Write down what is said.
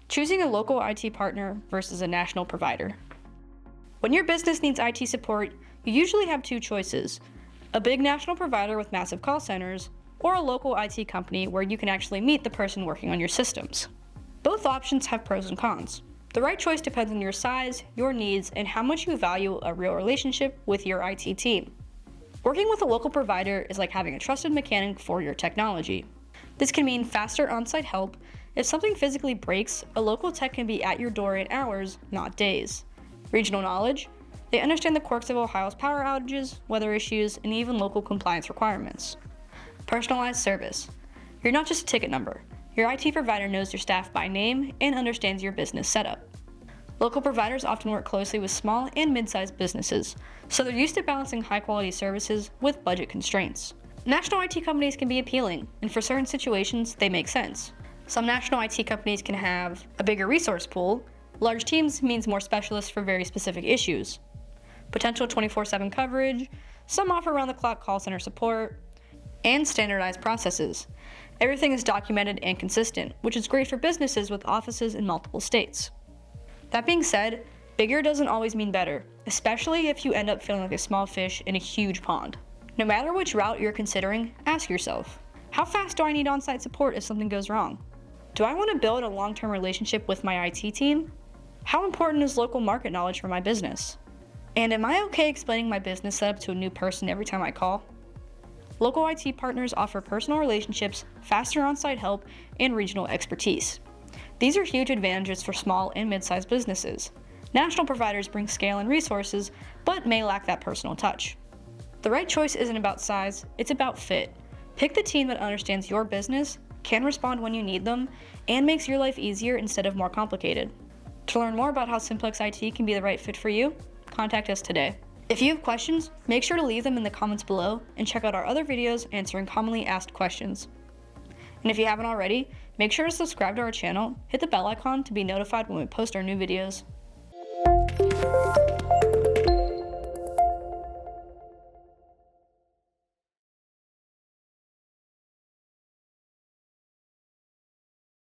Choosing a local IT partner versus a national provider. When your business needs IT support, you usually have two choices: a big national provider with massive call centers, or a local IT company where you can actually meet the person working on your systems. Both options have pros and cons. The right choice depends on your size, your needs, and how much you value a real relationship with your IT team. Working with a local provider is like having a trusted mechanic for your technology. This can mean faster on-site help. If something physically breaks, a local tech can be at your door in hours, not days. Regional knowledge. They understand the quirks of Ohio's power outages, weather issues, and even local compliance requirements. Personalized service. You're not just a ticket number. Your IT provider knows your staff by name and understands your business setup. Local providers often work closely with small and mid-sized businesses, so they're used to balancing high-quality services with budget constraints. National IT companies can be appealing, and for certain situations, they make sense. Some national IT companies can have a bigger resource pool. Large teams means more specialists for very specific issues. Potential 24/7 coverage, some offer around-the-clock call center support, and standardized processes. Everything is documented and consistent, which is great for businesses with offices in multiple states. That being said, bigger doesn't always mean better, especially if you end up feeling like a small fish in a huge pond. No matter which route you're considering, ask yourself, how fast do I need on-site support if something goes wrong? Do I want to build a long-term relationship with my IT team? How important is local market knowledge for my business? And am I okay explaining my business setup to a new person every time I call? Local IT partners offer personal relationships, faster on-site help, and regional expertise. These are huge advantages for small and mid-sized businesses. National providers bring scale and resources, but may lack that personal touch. The right choice isn't about size, it's about fit. Pick the team that understands your business, can respond when you need them, and makes your life easier instead of more complicated. To learn more about how Simplex-IT can be the right fit for you, contact us today. If you have questions, make sure to leave them in the comments below and check out our other videos answering commonly asked questions. And if you haven't already, make sure to subscribe to our channel, hit the bell icon to be notified when we post our new videos.